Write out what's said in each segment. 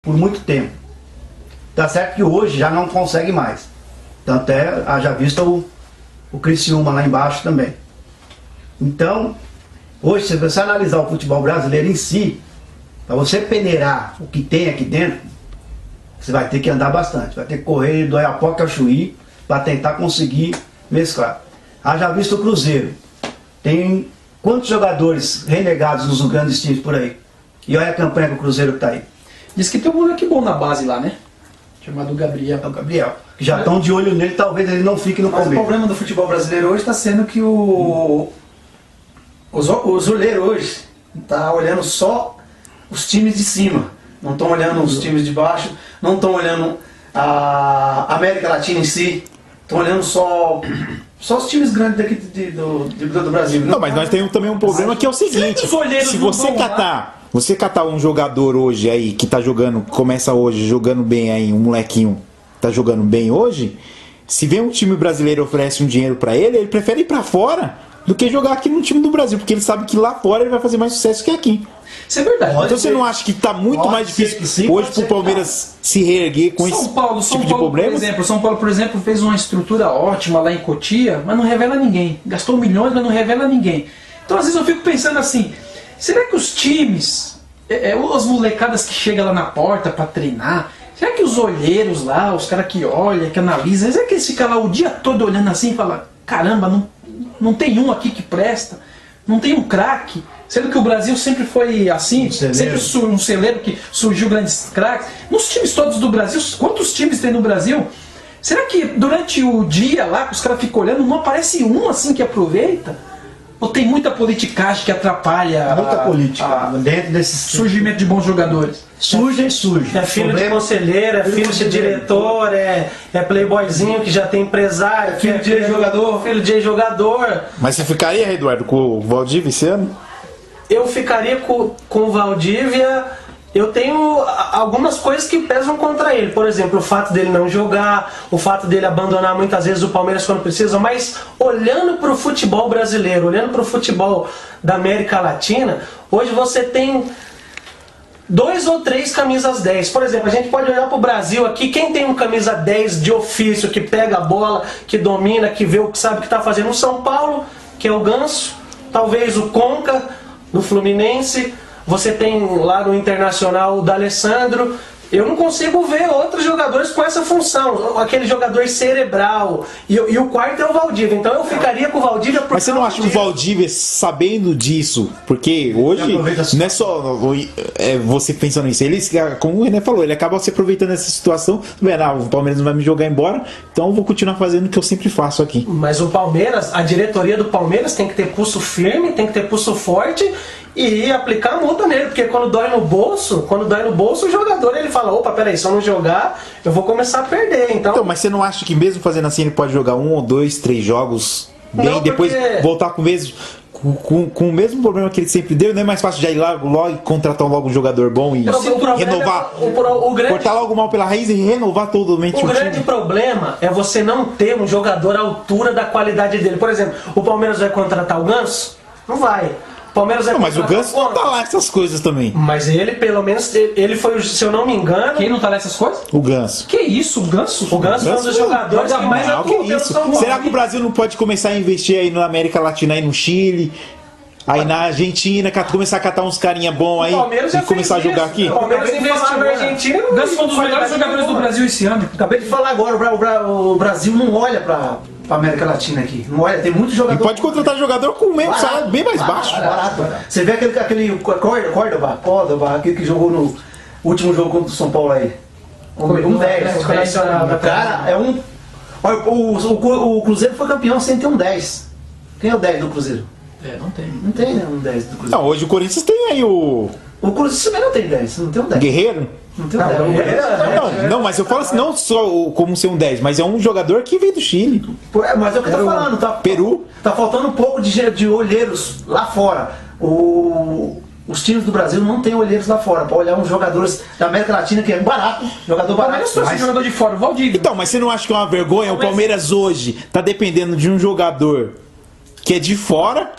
por muito tempo. Tá certo que hoje já não consegue mais. Tanto é, haja vista o Criciúma lá embaixo também. Então, hoje, se você analisar o futebol brasileiro em si, para você peneirar o que tem aqui dentro, você vai ter que andar bastante. Vai ter que correr do Oiapoque ao Chuí para tentar conseguir mesclar. Haja visto o Cruzeiro. Tem quantos jogadores renegados nos grandes times por aí? E olha a campanha que o Cruzeiro está aí. Diz que tem um moleque bom na base lá, né? Chamado Gabriel. É o Gabriel. Que já estão de olho nele, talvez ele não fique no Palmeiras. Mas o problema do futebol brasileiro hoje está sendo que o olheiro hoje está olhando só os times de cima. Não estão olhando os times de baixo, não estão olhando a América Latina em si. Estão olhando só os times grandes daqui do Brasil. Não, mas nós temos também um problema que é o seguinte: se você catar um jogador hoje aí que tá jogando, começa hoje jogando bem aí, um molequinho tá jogando bem hoje, se vem um time brasileiro e oferece um dinheiro pra ele, ele prefere ir pra fora do que jogar aqui no time do Brasil, porque ele sabe que lá fora ele vai fazer mais sucesso que aqui. Isso é verdade. Então você não acha que tá muito mais difícil hoje pro Palmeiras se reerguer com esse tipo de problema? São Paulo, por exemplo, fez uma estrutura ótima lá em Cotia, mas não revela ninguém. Gastou milhões, mas não revela ninguém. Então às vezes eu fico pensando assim, será que os times, as molecadas que chegam lá na porta para treinar, será que os olheiros lá, os caras que olham, que analisam, será que eles ficam lá o dia todo olhando assim e falam, caramba, não tem um aqui que presta, não tem um craque? Sendo que o Brasil sempre foi assim, sempre um celeiro que surgiu grandes craques. Nos times todos do Brasil, quantos times tem no Brasil? Será que durante o dia lá, que os caras ficam olhando, não aparece um assim que aproveita? Ou tem muita politicagem que atrapalha muita política dentro desse surgimento de bons jogadores? Surge. É filho de conselheiro, é filho de diretor, é playboyzinho que já tem empresário, filho de jogador. Filho de jogador. Mas você ficaria, Eduardo, com o Valdívia esse ano? Eu ficaria com o Valdívia. Eu tenho algumas coisas que pesam contra ele. Por exemplo, o fato dele não jogar, o fato dele abandonar muitas vezes o Palmeiras quando precisa. Mas olhando para o futebol brasileiro, olhando para o futebol da América Latina, hoje você tem 2 ou 3 camisas 10. Por exemplo, a gente pode olhar para o Brasil aqui, quem tem um camisa 10 de ofício, que pega a bola, que domina, que vê o que sabe o que está fazendo. O São Paulo, que é o Ganso, talvez o Conca, do Fluminense. Você tem lá no Internacional o D'Alessandro. Eu não consigo ver outros jogadores com essa função, aquele jogador cerebral. E o quarto é o Valdívia. Então eu ficaria com o Valdívia. Mas você não acha que o Valdívia, sabendo disso, porque hoje não é só você pensando nisso, ele, como o René falou, ele acaba se aproveitando dessa situação. O Palmeiras não vai me jogar embora, então eu vou continuar fazendo o que eu sempre faço aqui. Mas o Palmeiras, a diretoria do Palmeiras tem que ter pulso firme, tem que ter pulso forte e aplicar a multa nele, porque quando dói no bolso, o jogador ele fala, opa, peraí, se eu não jogar, eu vou começar a perder. Então, mas você não acha que mesmo fazendo assim ele pode jogar 1 ou 2, 3 jogos bem e depois voltar com o mesmo problema que ele sempre deu? Não é mais fácil já ir logo e contratar logo um jogador bom e renovar, cortar logo mal pela raiz e renovar totalmente o time? O grande problema é você não ter um jogador à altura da qualidade dele. Por exemplo, o Palmeiras vai contratar o Ganso? Não vai. Mas o Ganso não tá lá essas coisas também. Mas ele, pelo menos, ele foi, se eu não me engano... Quem não tá lá essas coisas? O Ganso. Que isso, o Ganso? O Ganso é um dos jogadores que mais atuou pelo São Paulo. Será que o Brasil não pode começar a investir aí na América Latina, aí no Chile, aí na Argentina, começar a catar uns carinha bom aí e começar a jogar aqui? O Palmeiras investiu na Argentina. O Ganso foi um dos melhores jogadores do Brasil esse ano. Acabei de falar agora, o Brasil não olha pra América Latina aqui. Não olha, tem muito jogador. E pode contratar jogador com o mesmo salário bem mais baixo. Barato. Você vê aquele Córdoba, aquele que jogou no último jogo contra o São Paulo aí. Um 10. O cara é um... Olha, o Cruzeiro foi campeão sem ter um 10. Quem é o 10 do Cruzeiro? Não tem. Não tem, né, um 10 do Cruzeiro. Não, hoje o Corinthians tem aí o Cruzeiro também não tem 10. Não tem um 10. Guerreiro? Não tem um 10. Não, mas eu falo assim, não só como ser um 10, mas é um jogador que veio do Chile. Mas é o que eu tô falando, tá? Peru. Tá faltando um pouco de olheiros lá fora. Os times do Brasil não tem olheiros lá fora pra olhar uns jogadores da América Latina que é barato, jogador barato. Mas jogador de fora, o Valdívia. Então, mas você não acha que é uma vergonha? O Palmeiras hoje tá dependendo de um jogador que é de fora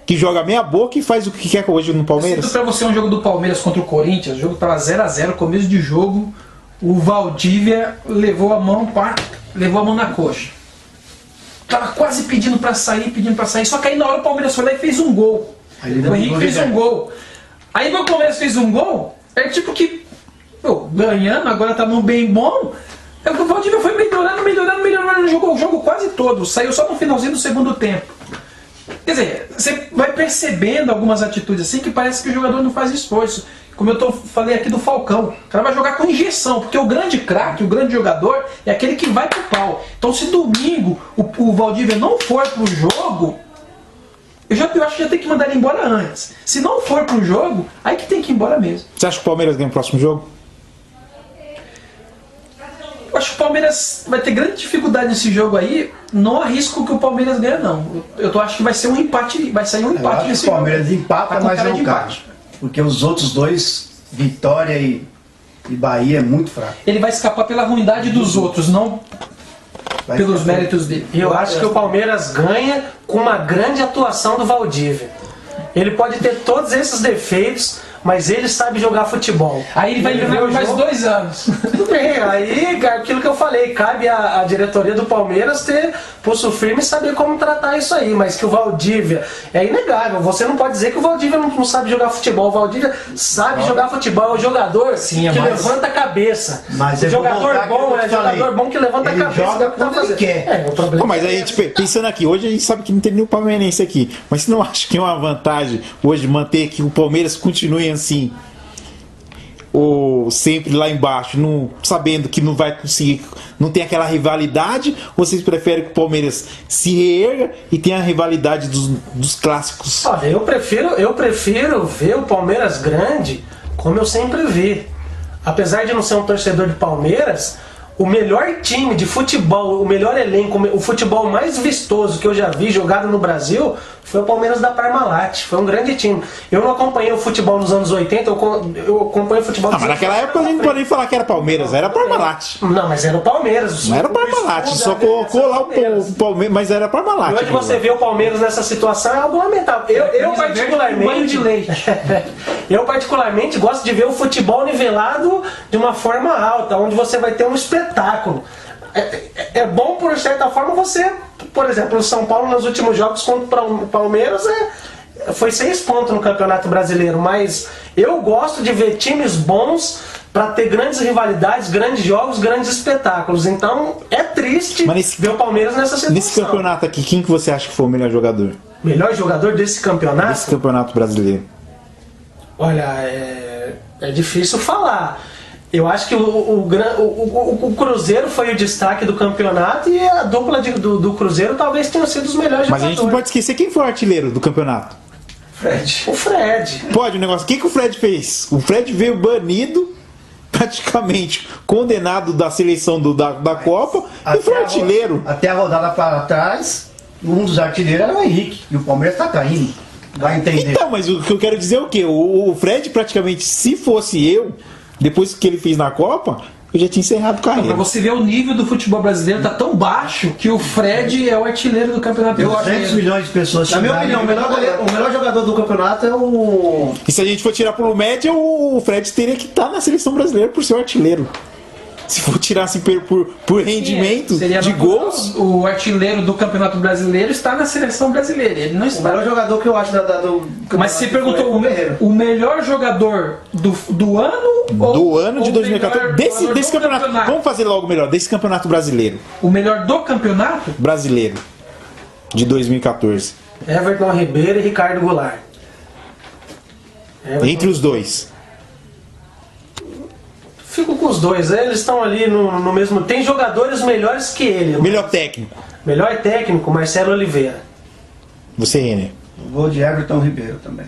que joga meia boca e faz o que quer hoje no Palmeiras. Eu sinto pra você um jogo do Palmeiras contra o Corinthians, o jogo tava 0x0, começo de jogo, o Valdívia levou a mão na coxa. Tava quase pedindo pra sair, só que aí na hora o Palmeiras foi lá e fez um gol. O Henrique fez um gol. Aí o Palmeiras fez um gol, é tipo que, ganhando, agora tá num bem bom. O Valdívia foi melhorando, jogou o jogo quase todo, saiu só no finalzinho do segundo tempo. Quer dizer, você vai percebendo algumas atitudes assim que parece que o jogador não faz esforço. Como eu falei aqui do Falcão, o cara vai jogar com injeção, porque o grande craque, o grande jogador é aquele que vai pro pau. Então se domingo o Valdívia não for pro jogo, eu acho que já tem que mandar ele embora antes. Se não for pro jogo, aí que tem que ir embora mesmo. Você acha que o Palmeiras ganha o próximo jogo? Eu acho que o Palmeiras vai ter grande dificuldade nesse jogo aí. Não arrisco que o Palmeiras ganhe, não. Eu acho que vai ser um empate, vai sair um empate nesse jogo. O Palmeiras empata, mas não cai. Porque os outros dois, Vitória e Bahia, é muito fraco. Ele vai escapar pela ruindade dos outros, não pelos méritos dele. Eu acho que o Palmeiras ganha com uma grande atuação do Valdívia. Ele pode ter todos esses defeitos, mas ele sabe jogar futebol. Aí ele vai ganhar mais 2 anos. Tudo bem, aí aquilo que eu falei, cabe à diretoria do Palmeiras ter pulso firme e saber como tratar isso aí, mas que o Valdívia é inegável. Você não pode dizer que o Valdívia não sabe jogar futebol. O Valdívia sabe jogar futebol, é o jogador que levanta a cabeça. Mas o jogador bom é jogador bom que levanta a cabeça. Joga quando ele quer. O problema mas a gente, pensando aqui, hoje a gente sabe que não tem nenhum palmeirense aqui, mas você não acha que é uma vantagem hoje manter que o Palmeiras continue assim, ou sempre lá embaixo, não, sabendo que não vai conseguir, não tem aquela rivalidade? Ou vocês preferem que o Palmeiras se reerga e tenha a rivalidade dos clássicos? Olha, eu prefiro ver o Palmeiras grande como eu sempre vi. Apesar de não ser um torcedor de Palmeiras, o melhor time de futebol, o melhor elenco, o futebol mais vistoso que eu já vi jogado no Brasil foi o Palmeiras da Parmalat. Foi um grande time. Eu não acompanhei o futebol nos anos 80, eu acompanhei o futebol... mas naquela época a gente não pode nem falar que era Palmeiras, era Parmalat. Não, mas era o Palmeiras. Não era o Parmalat, só colocou lá o Palmeiras, mas era Parmalat. E hoje você vê o Palmeiras nessa situação é algo lamentável. Eu particularmente gosto de ver o futebol nivelado de uma forma alta, onde você vai ter um espetáculo. É bom, por certa forma, você, por exemplo, o São Paulo nos últimos jogos contra o Palmeiras foi 6 pontos no Campeonato Brasileiro, mas eu gosto de ver times bons para ter grandes rivalidades, grandes jogos, grandes espetáculos. Então é triste ver o Palmeiras nessa situação. Nesse campeonato aqui, quem que você acha que foi o melhor jogador? Melhor jogador desse campeonato? Desse campeonato brasileiro. Olha, é difícil falar. Eu acho que o Cruzeiro foi o destaque do campeonato e a dupla do Cruzeiro talvez tenha sido os melhores jogadores. Mas a gente não pode esquecer quem foi o artilheiro do campeonato. O Fred. Pode o negócio. O que o Fred fez? O Fred veio banido, praticamente condenado da seleção da Copa, e foi artilheiro. Até a rodada para trás, um dos artilheiros era o Henrique, e o Palmeiras está caindo. Vai entender. Então, mas o que eu quero dizer é o quê? O Fred, praticamente, se fosse eu, depois que ele fez na Copa, eu já tinha encerrado a carreira. Pra você ver o nível do futebol brasileiro, tá tão baixo que o Fred é o artilheiro do campeonato. 200 milhões de pessoas. Na minha opinião, o melhor jogador do campeonato é o... E se a gente for tirar pelo média, o Fred teria que estar na seleção brasileira por ser o artilheiro. Se for tirar assim por rendimento de gols... O artilheiro do Campeonato Brasileiro está na seleção brasileira. Ele não está. O melhor jogador que eu acho do campeonato. Mas você perguntou o melhor jogador do ano? Do ano de 2014. Desse campeonato. Vamos fazer logo o melhor. Desse campeonato brasileiro. O melhor do campeonato? Brasileiro. De 2014. Everton Ribeiro e Ricardo Goulart. Entre os dois. Fico com os dois, eles estão ali no mesmo... Tem jogadores melhores que ele. Melhor técnico. Melhor técnico, Marcelo Oliveira. Você, Renê? Vou de Everton Ribeiro também.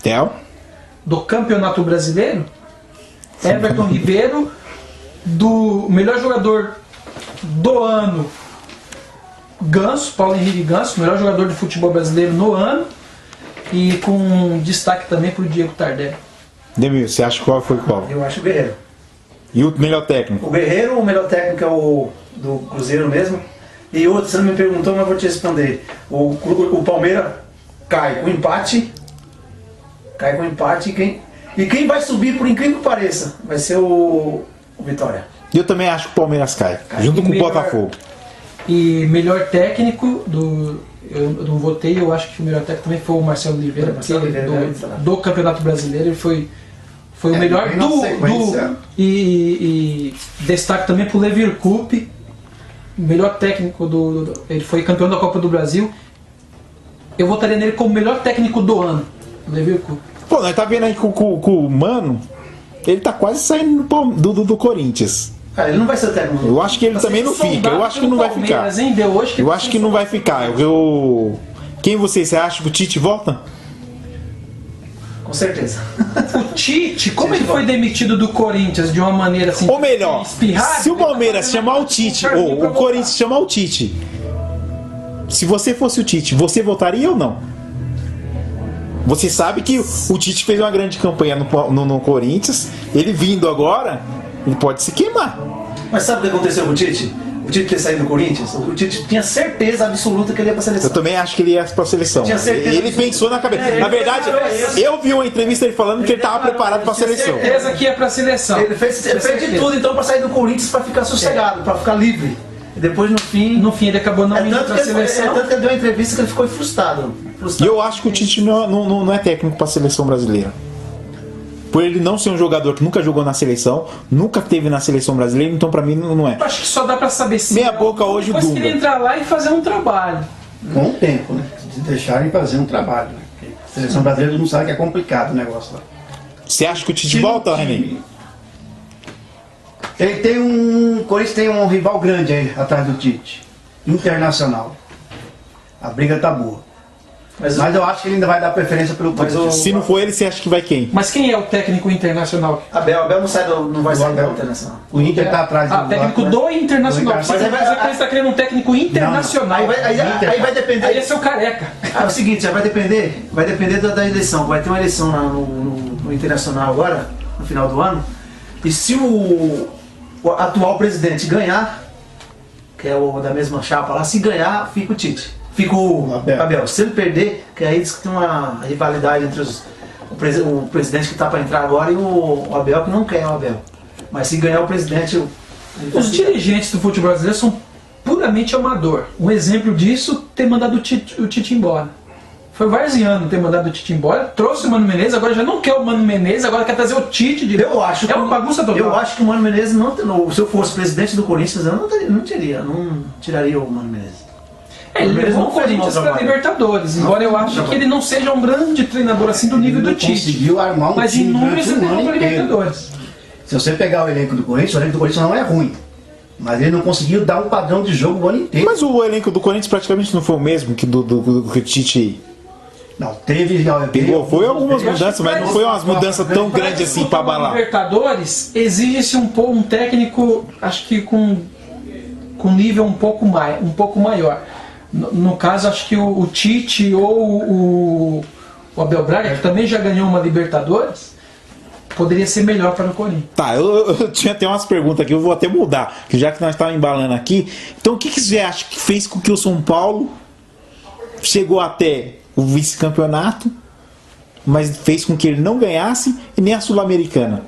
Theo? Do Campeonato Brasileiro? Everton Ribeiro. Do melhor jogador do ano, Ganso, Paulo Henrique Ganso, melhor jogador de futebol brasileiro no ano. E com destaque também para o Diego Tardelli. Demir, você acha qual foi qual? Eu acho o Guerreiro. E o melhor técnico? O Guerreiro, o melhor técnico é o do Cruzeiro mesmo. E outro, você não me perguntou, mas eu vou te responder. O Palmeiras cai com empate. Cai com empate. E quem vai subir, por incrível que pareça, vai ser o Vitória. Eu também acho que o Palmeiras cai, junto com o Botafogo. E melhor técnico eu não votei, eu acho que o melhor técnico também foi o Marcelo Oliveira, do Campeonato Brasileiro. Ele foi o melhor e destaque também pro Leverkusen, melhor técnico ele foi campeão da Copa do Brasil. Eu votaria nele como melhor técnico do ano, o Leverkusen. Pô, nós tá vendo aí com o Mano, ele tá quase saindo do Corinthians. Cara, ele não vai ser o técnico. Eu acho que ele também não fica. Eu acho que não vai ficar. Eu acho que não vai ficar. Quem você acha que o Tite volta? Com certeza. O Tite, como ele foi demitido do Corinthians de uma maneira assim... Ou melhor, se o Palmeiras chamar o Tite, ou o Corinthians chamar o Tite, se você fosse o Tite, você votaria ou não? Você sabe que o Tite fez uma grande campanha no Corinthians, ele vindo agora, ele pode se queimar. Mas sabe o que aconteceu com o Tite? O Tite ter saído do Corinthians, o Tite tinha certeza absoluta que ele ia pra seleção. Eu também acho que ele ia pra seleção. Ele pensou na cabeça. Na verdade, eu vi uma entrevista ele falando que ele estava preparado pra seleção. Certeza que ia pra seleção. Ele fez de tudo então pra sair do Corinthians, pra ficar sossegado, pra ficar livre. E depois no fim ele acabou não indo pra seleção. Tanto que ele deu uma entrevista que ele ficou frustrado. E eu acho que o Tite não é técnico pra seleção brasileira. Por ele não ser um jogador que nunca jogou na seleção, nunca teve na seleção brasileira, então pra mim não é. Eu acho que só dá pra saber se meia boca hoje o Dunga. Depois que ele entrar lá e fazer um trabalho. Com o tempo, né? Se deixarem fazer um trabalho. Né? A seleção brasileira não sabe que é complicado o negócio lá. Você acha que o Tite volta, René? O Corinthians tem um rival grande aí atrás do Tite. Internacional. A briga tá boa. Mas eu acho que ele ainda vai dar preferência pelo Corinthians. Se não for ele, você acha que vai quem? Mas quem é o técnico internacional? Abel não vai sair do Internacional. O Inter tá atrás do técnico do Internacional. Mas você está querendo um técnico internacional. Aí vai depender. Aí é seu careca. É o seguinte, vai depender da eleição. Vai ter uma eleição lá no Internacional agora, no final do ano. E se o atual presidente ganhar, que é o da mesma chapa lá, se ganhar, fica o Tite. Fica o Abel. Se ele perder, que aí diz que tem uma rivalidade entre o presidente que está para entrar agora e o Abel, que não quer o Abel. Mas se ganhar o presidente... Os dirigentes do futebol brasileiro são puramente amador. Um exemplo disso, ter mandado o Tite embora. Foi varziano ter mandado o Tite embora, trouxe o Mano Menezes, agora já não quer o Mano Menezes, agora quer trazer o Tite de novo. É uma bagunça total. Eu acho que o Mano Menezes, se eu fosse presidente do Corinthians, eu não tiraria o Mano Menezes. Ele levou o Corinthians para Libertadores, embora eu ache que ele não seja um grande treinador assim do nível do Tite. Conseguiu armar mas em números ele levou para Libertadores. Se você pegar o elenco do Corinthians não é ruim. Mas ele não conseguiu dar um padrão de jogo o ano inteiro. Mas o elenco do Corinthians praticamente não foi o mesmo que do Tite. Não, teve. Foi algumas mudanças, mas não foi umas mudanças tão grandes assim para abalar. Libertadores exige-se um técnico, acho que com nível um pouco maior. No caso, acho que o Tite ou o Abel Braga, que também já ganhou uma Libertadores, poderia ser melhor para o Corinthians. Tá, eu tinha até umas perguntas aqui, eu vou até mudar, que já que nós estávamos embalando aqui. Então, o que você acha que fez com que o São Paulo chegou até o vice-campeonato, mas fez com que ele não ganhasse e nem a Sul-Americana?